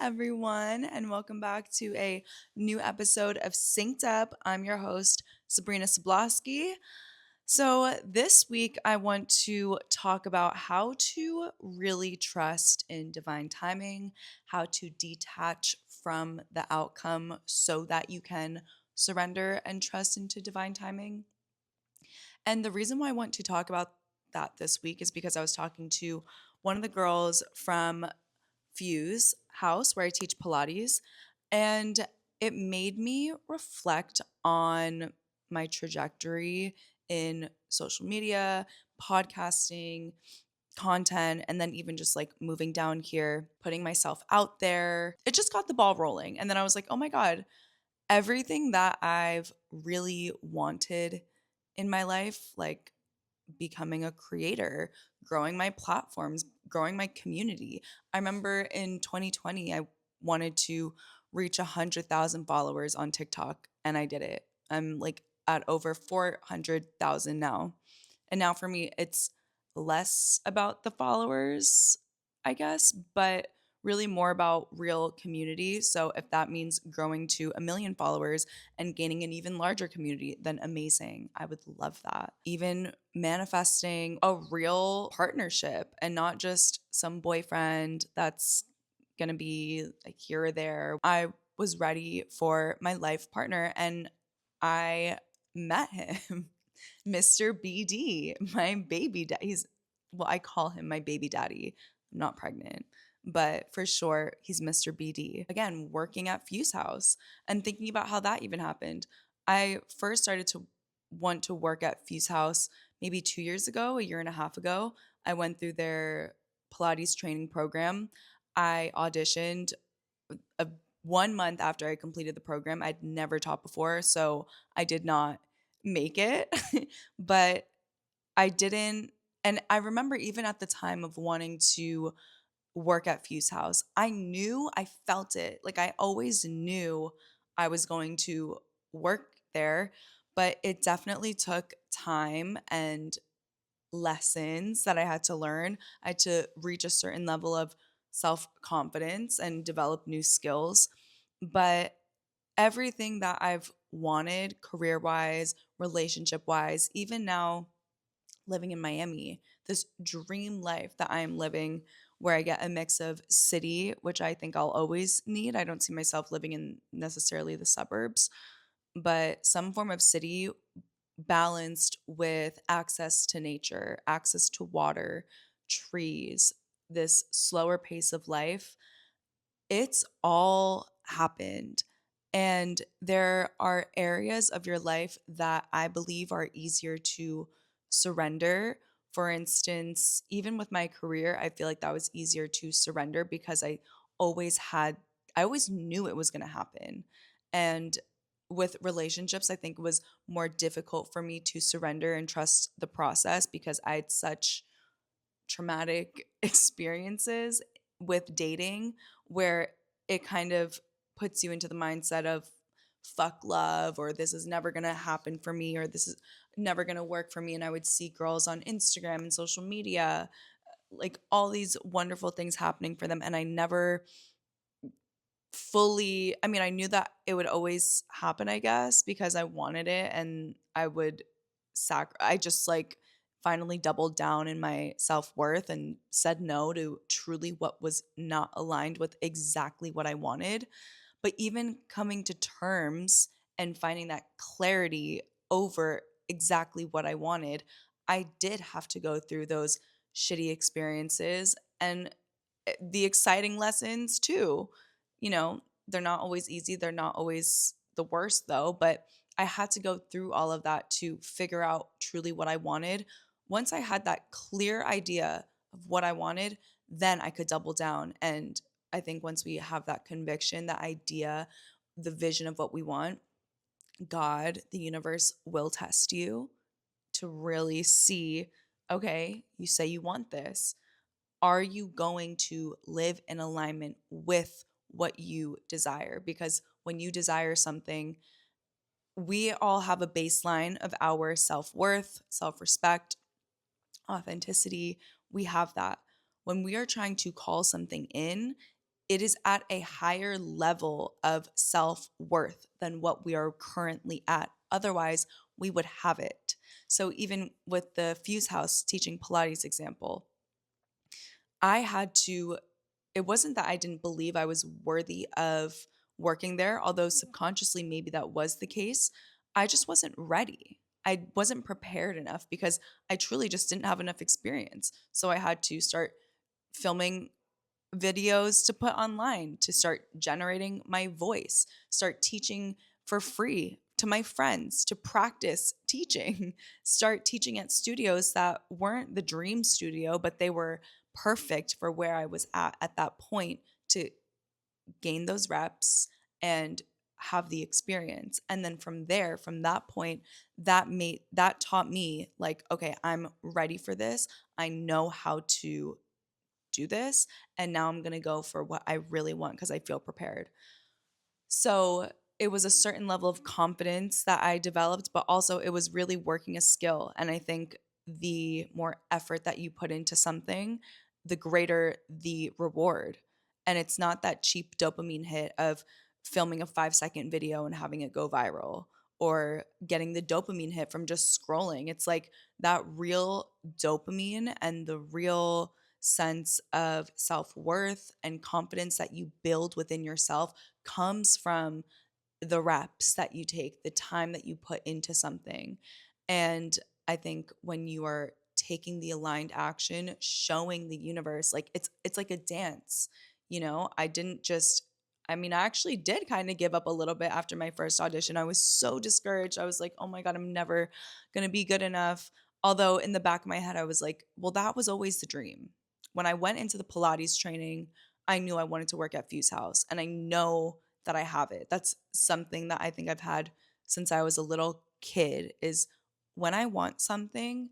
everyone, and welcome back to a new episode of Synced Up. I'm your host, Sabrina Sablosky. So, this week, I want to talk about how to really trust in divine timing, how to detach from the outcome so that you can surrender and trust into divine timing. And the reason why I want to talk about that this week is because I was talking to one of the girls from Fuse House where I teach Pilates, and it made me reflect on my trajectory in social media, podcasting, content, and then even just like moving down here, putting myself out there. It just got the ball rolling. And then I was like, oh my God, everything that I've really wanted in my life, like becoming a creator, growing my platforms, growing my community. I remember in 2020, I wanted to reach 100,000 followers on TikTok, and I did it. I'm like at over 400,000 now. And now for me, it's less about the followers, I guess, but really more about real community. So if that means growing to 1 million followers and gaining an even larger community, then amazing. I would love that. Even manifesting a real partnership and not just some boyfriend that's going to be like here or there. I was ready for my life partner and I met him. Mr. BD, my baby daddy. Well, I call him my baby daddy. I'm not pregnant, but for sure, he's Mr. BD. Again, working at Fuse House and thinking about how that even happened. I first started to want to work at Fuse House maybe 2 years ago, a year and a half ago. I went through their Pilates training program. I auditioned a 1 month after I completed the program. I'd never taught before, so I did not make it. But I didn't, and I remember even at the time of wanting to work at Fuse House, I felt it. Like I always knew I was going to work there, but it definitely took time and lessons that I had to learn. I had to reach a certain level of self confidence and develop new skills. But everything that I've wanted career wise, relationship wise, even now living in Miami, this dream life that I am living where I get a mix of city, which I think I'll always need. I don't see myself living in necessarily the suburbs, but some form of city balanced with access to nature, access to water, trees, this slower pace of life. It's all happened. And there are areas of your life that I believe are easier to surrender. For instance, even with my career, I feel like that was easier to surrender because always had, I always knew it was going to happen. And with relationships, I think it was more difficult for me to surrender and trust the process because I had such traumatic experiences with dating where it kind of puts you into the mindset of fuck love or this is never going to happen for me or this is never going to work for me. And I would see girls on Instagram and social media, like all these wonderful things happening for them. And I never fully, I mean, I knew that it would always happen, I guess, because I wanted it and I would I just like finally doubled down in my self-worth and said no to truly what was not aligned with exactly what I wanted. But even coming to terms and finding that clarity over exactly what I wanted, I did have to go through those shitty experiences and the exciting lessons too. You know, they're not always easy, they're not always the worst though, but I had to go through all of that to figure out truly what I wanted. Once I had that clear idea of what I wanted, then I could double down. And I think once we have that conviction, that idea, the vision of what we want, God, the universe will test you to really see, okay, you say you want this. Are you going to live in alignment with what you desire? Because when you desire something, we all have a baseline of our self worth, self respect, authenticity. We have that. When we are trying to call something in, it is at a higher level of self-worth than what we are currently at. Otherwise, we would have it. So even with the Fuse House teaching Pilates example, I had to, it wasn't that I didn't believe I was worthy of working there, although subconsciously maybe that was the case. I just wasn't ready. I wasn't prepared enough because I truly just didn't have enough experience. So I had to start filming videos to put online, to start generating my voice, start teaching for free to my friends, to practice teaching, start teaching at studios that weren't the dream studio, but they were perfect for where I was at that point, to gain those reps and have the experience. And then from there, from that point, that taught me like, okay, I'm ready for this. I know how to do this, and now I'm going to go for what I really want because I feel prepared. So it was a certain level of confidence that I developed, but also it was really working a skill. And I think the more effort that you put into something, the greater the reward. And it's not that cheap dopamine hit of filming a 5-second video and having it go viral, or getting the dopamine hit from just scrolling. It's like that real dopamine and the real sense of self worth and confidence that you build within yourself comes from the reps that you take, the time that you put into something. And I think when you are taking the aligned action, showing the universe, like it's like a dance, you know? I didn't just I mean, I actually did kind of give up a little bit after my first audition. I was so discouraged. I was like, "Oh my god, I'm never going to be good enough." Although in the back of my head I was like, "Well, that was always the dream." When I went into the Pilates training, I knew I wanted to work at Fuse House, and I know that I have it. That's something that I think I've had since I was a little kid, is when I want something,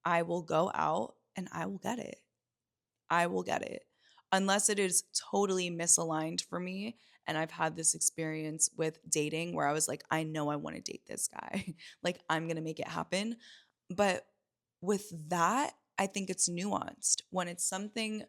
I will go out and I will get it. I will get it. Unless it is totally misaligned for me. And I've had this experience with dating where I was like, I know I want to date this guy. Like, I'm going to make it happen. But with that, I think it's nuanced. When it's something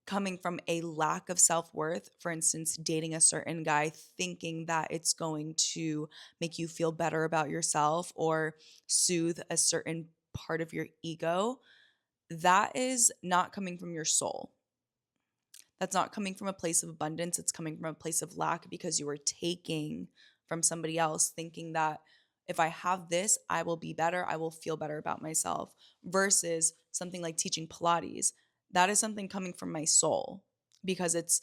coming from a lack of self-worth, for instance, dating a certain guy thinking that it's going to make you feel better about yourself or soothe a certain part of your ego, that is not coming from your soul. That's not coming from a place of abundance. It's coming from a place of lack because you are taking from somebody else, thinking that if I have this, I will be better. I will feel better about myself. Versus something like teaching Pilates. That is something coming from my soul, because it's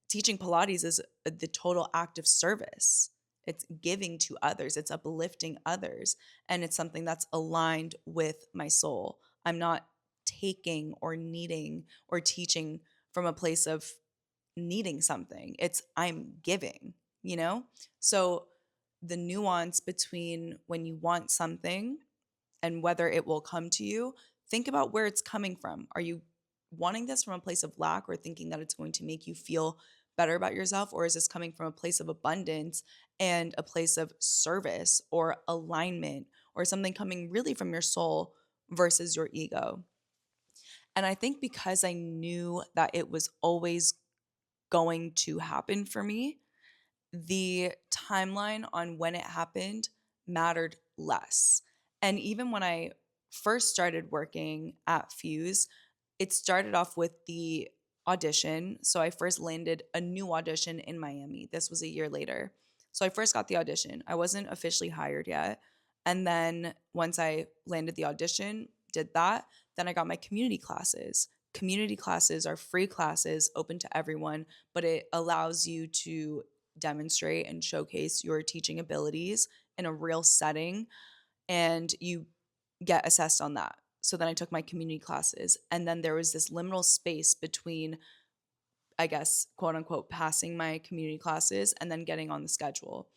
teaching Pilates is the total act of service. It's giving to others, it's uplifting others, and it's something that's aligned with my soul. I'm not taking or needing or teaching from a place of needing something. It's I'm giving, you know? So the nuance between when you want something and whether it will come to you, think about where it's coming from. Are you wanting this from a place of lack or thinking that it's going to make you feel better about yourself? Or is this coming from a place of abundance and a place of service or alignment, or something coming really from your soul versus your ego? And I think because I knew that it was always going to happen for me, the timeline on when it happened mattered less. And even when I first started working at Fuse, it started off with the audition. So I first landed a new audition in Miami. This was a year later. So I first got the audition. I wasn't officially hired yet. And then once I landed the audition, did that, then I got my community classes. Community classes are free classes open to everyone, but it allows you to demonstrate and showcase your teaching abilities in a real setting, and you get assessed on that. So then I took my community classes, and then there was this liminal space between, I guess, quote unquote, passing my community classes and then getting on the schedule.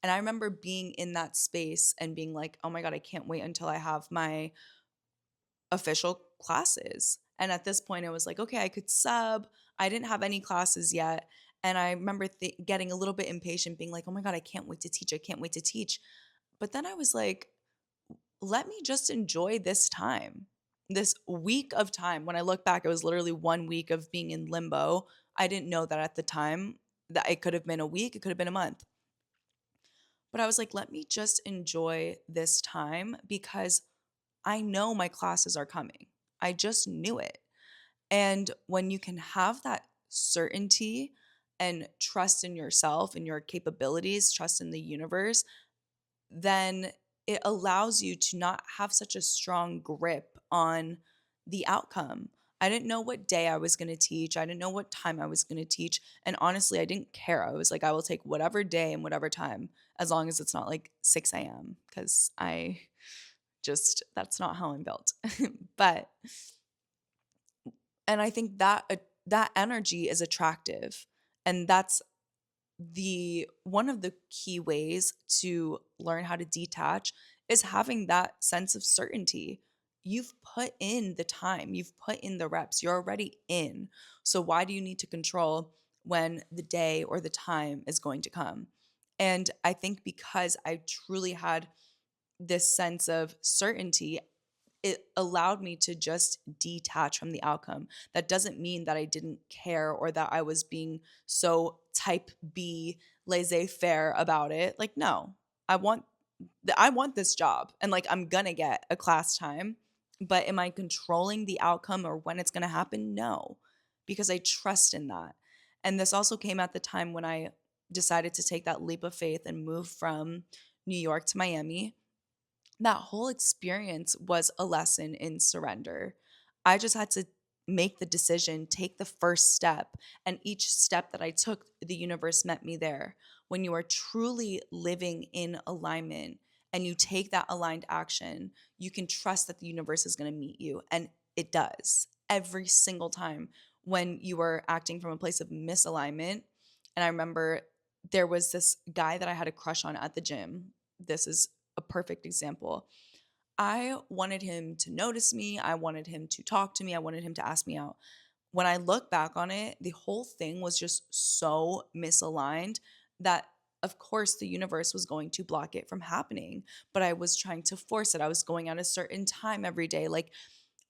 And I remember being in that space and being like, oh my God, I can't wait until I have my official classes. And at this point, it was like, okay, I could sub. I didn't have any classes yet. And I remember getting a little bit impatient, being like, oh my God, I can't wait to teach. I can't wait to teach. But then I was like, let me just enjoy this time, this week of time. When I look back, it was literally 1 week of being in limbo. I didn't know that at the time, that it could have been a week, it could have been a month. But I was like, let me just enjoy this time because I know my classes are coming. I just knew it. And when you can have that certainty and trust in yourself and your capabilities, trust in the universe, then it allows you to not have such a strong grip on the outcome. I didn't know what day I was going to teach. I didn't know what time I was going to teach. And honestly, I didn't care. I was like, I will take whatever day and whatever time, as long as it's not like 6 a.m., because that's not how I'm built. But, and I think that energy is attractive. And that's the one of the key ways to learn how to detach is having that sense of certainty. You've put in the time, you've put in the reps, you're already in. So why do you need to control when the day or the time is going to come? And I think because I truly had this sense of certainty, it allowed me to just detach from the outcome. That doesn't mean that I didn't care or that I was being so type B laissez-faire about it. Like, no, I want I want this job and like I'm gonna get a class time, but am I controlling the outcome or when it's gonna happen? No, because I trust in that. And this also came at the time when I decided to take that leap of faith and move from New York to Miami. That whole experience was a lesson in surrender. I just had to make the decision, take the first step, and each step that I took, the universe met me there. When you are truly living in alignment and you take that aligned action, you can trust that the universe is going to meet you. And it does every single time when you are acting from a place of misalignment. And I remember there was this guy that I had a crush on at the gym. This is a perfect example. I wanted him to notice me. I wanted him to talk to me. I wanted him to ask me out. When I look back on it, the whole thing was just so misaligned that, of course, the universe was going to block it from happening. But I was trying to force it. I was going at a certain time every day. Like,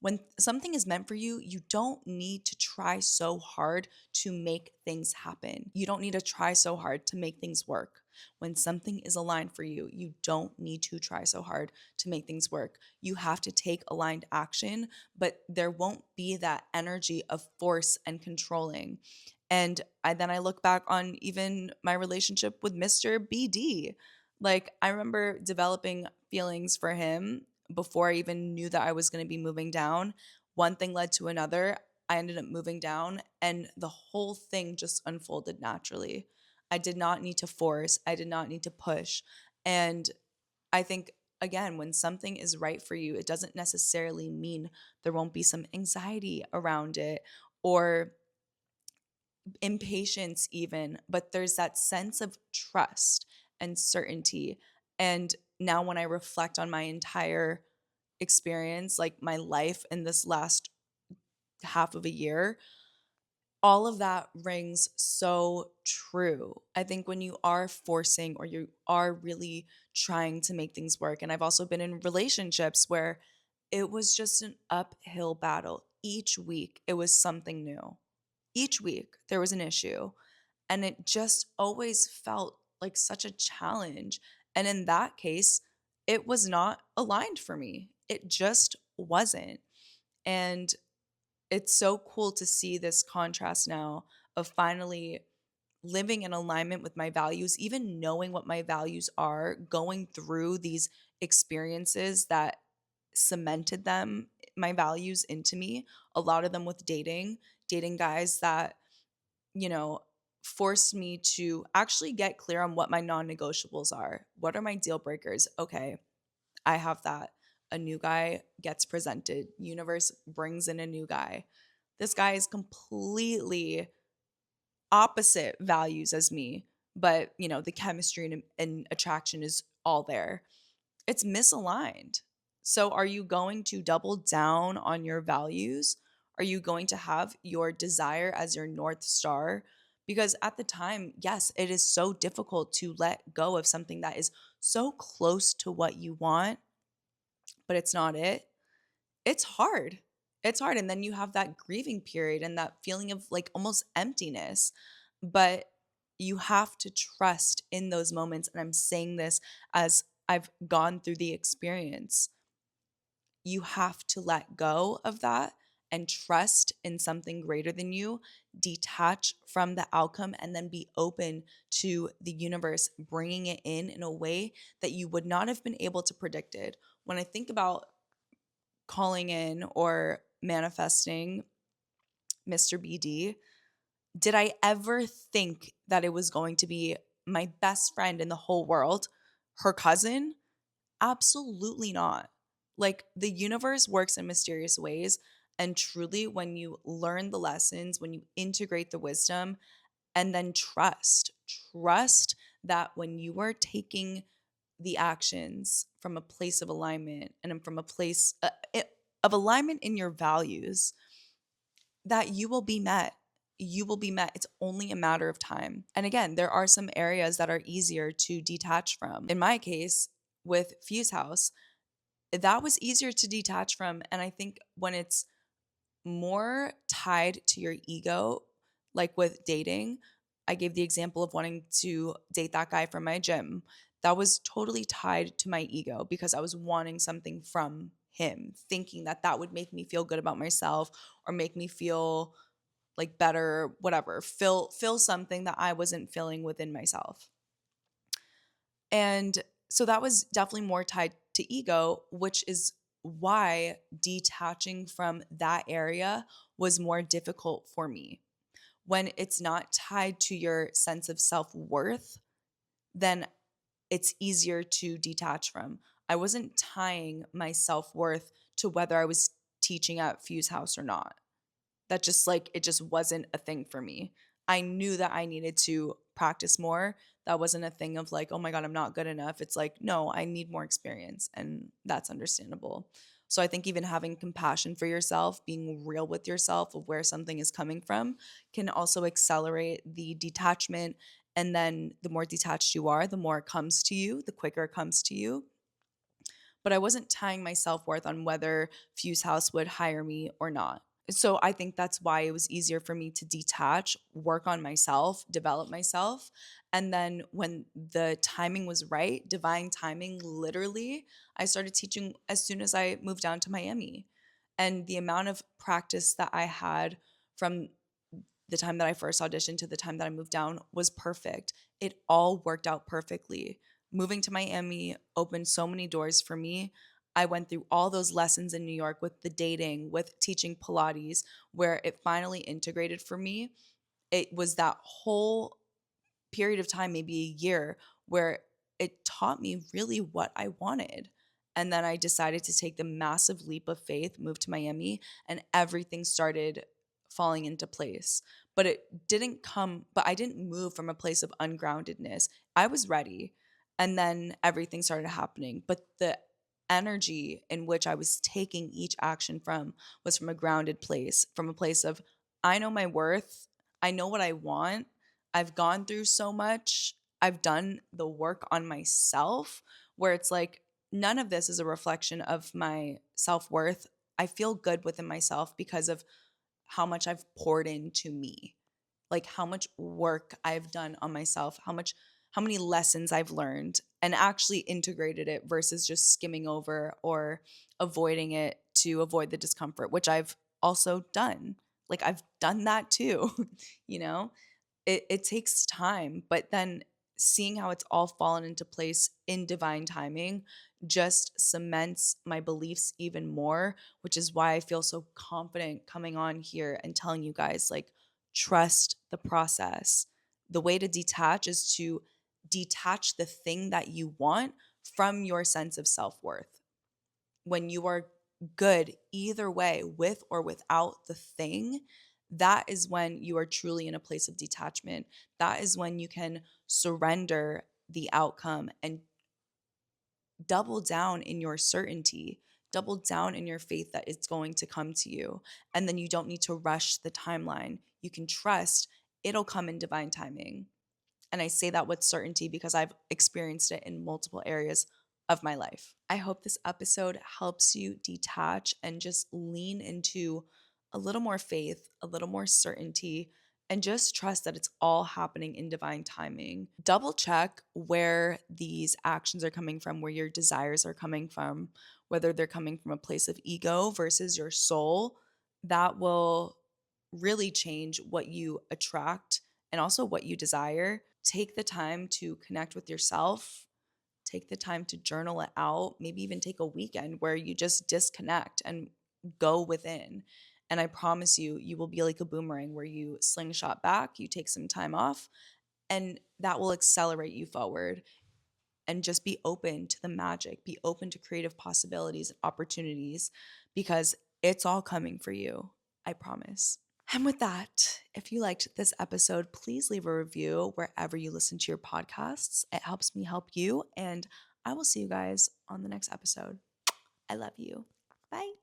when something is meant for you, you don't need to try so hard to make things happen. You don't need to try so hard to make things work. When something is aligned for you, you don't need to try so hard to make things work. You have to take aligned action, but there won't be that energy of force and controlling. And then I look back on even my relationship with Mr. BD. Like, I remember developing feelings for him before I even knew that I was going to be moving down. One thing led to another. I ended up moving down, and the whole thing just unfolded naturally. I did not need to force, I did not need to push. And I think, again, when something is right for you, it doesn't necessarily mean there won't be some anxiety around it or impatience, even, but there's that sense of trust and certainty. And now, when I reflect on my entire experience, like my life in this last half of a year, all of that rings so true. I think when you are forcing or you are really trying to make things work, and I've also been in relationships where it was just an uphill battle. Each week, it was something new. Each week, there was an issue. And it just always felt like such a challenge. And in that case, it was not aligned for me. It just wasn't. And it's so cool to see this contrast now of finally living in alignment with my values, even knowing what my values are, going through these experiences that cemented my values into me, a lot of them with dating guys that, you know, forced me to actually get clear on what my non-negotiables are. What are my deal breakers? Okay, I have that. A new guy gets presented. Universe brings in a new guy. This guy is completely opposite values as me, but the chemistry and attraction is all there. It's misaligned. So are you going to double down on your values? Are you going to have your desire as your North Star? Because at the time, yes, it is so difficult to let go of something that is so close to what you want, but it's not it. It's hard. It's hard. And then you have that grieving period and that feeling of like almost emptiness. But you have to trust in those moments. And I'm saying this as I've gone through the experience. You have to let go of that and trust in something greater than you, detach from the outcome, and then be open to the universe bringing it in a way that you would not have been able to predict it. When I think about calling in or manifesting Mr. BD, did I ever think that it was going to be my best friend in the whole world, her cousin? Absolutely not. Like the universe works in mysterious ways. And truly, when you learn the lessons, when you integrate the wisdom, and then trust that when you are taking the actions from a place of alignment and from a place of alignment in your values, that you will be met. You will be met. It's only a matter of time. And again, there are some areas that are easier to detach from. In my case, with Fuse House, that was easier to detach from. And I think when it's more tied to your ego, like with dating, I gave the example of wanting to date that guy from my gym. That was totally tied to my ego because I was wanting something from him, thinking that that would make me feel good about myself or make me feel like better, whatever, fill something that I wasn't feeling within myself. And so that was definitely more tied to ego, which is why detaching from that area was more difficult for me. When it's not tied to your sense of self worth, then it's easier to detach from. I wasn't tying my self worth to whether I was teaching at Fuse House or not. That just like it just wasn't a thing for me. I knew that I needed to practice more. That wasn't a thing of like, oh my God, I'm not good enough. It's like, no, I need more experience. And that's understandable. So I think even having compassion for yourself, being real with yourself of where something is coming from, can also accelerate the detachment. And then the more detached you are, the more it comes to you, the quicker it comes to you. But I wasn't tying my self worth on whether Fuse House would hire me or not. So I think that's why it was easier for me to detach, work on myself, develop myself. And then when the timing was right, divine timing, literally, I started teaching as soon as I moved down to Miami. And the amount of practice that I had from the time that I first auditioned to the time that I moved down was perfect. It all worked out perfectly. Moving to Miami opened so many doors for me. I went through all those lessons in New York with the dating, with teaching Pilates, where it finally integrated for me. It was that whole period of time, maybe a year, where it taught me really what I wanted. And then I decided to take the massive leap of faith, move to Miami, and everything started falling into place. But I didn't move from a place of ungroundedness. I was ready. And then everything started happening. But the energy in which I was taking each action from was from a grounded place, from a place of, I know my worth, I know what I want, I've gone through so much. I've done the work on myself where it's like none of this is a reflection of my self worth. I feel good within myself because of how much I've poured into me, like how much work I've done on myself, how many lessons I've learned and actually integrated it versus just skimming over or avoiding it to avoid the discomfort, which I've also done. Like I've done that too, you know? It takes time, but then seeing how it's all fallen into place in divine timing just cements my beliefs even more, which is why I feel so confident coming on here and telling you guys like trust the process. The way to detach is to detach the thing that you want from your sense of self-worth. When you are good either way, with or without the thing, that is when you are truly in a place of detachment. That is when you can surrender the outcome and double down in your certainty, double down in your faith that it's going to come to you. And then you don't need to rush the timeline. You can trust it'll come in divine timing. And I say that with certainty because I've experienced it in multiple areas of my life. I hope this episode helps you detach and just lean into a little more faith, a little more certainty, and just trust that it's all happening in divine timing. Double check where these actions are coming from, where your desires are coming from, whether they're coming from a place of ego versus your soul. That will really change what you attract and also what you desire. Take the time to connect with yourself. Take the time to journal it out. Maybe even take a weekend where you just disconnect and go within. And I promise you, you will be like a boomerang where you slingshot back, you take some time off, and that will accelerate you forward. And just be open to the magic, be open to creative possibilities and opportunities because it's all coming for you. I promise. And with that, if you liked this episode, please leave a review wherever you listen to your podcasts. It helps me help you. And I will see you guys on the next episode. I love you. Bye.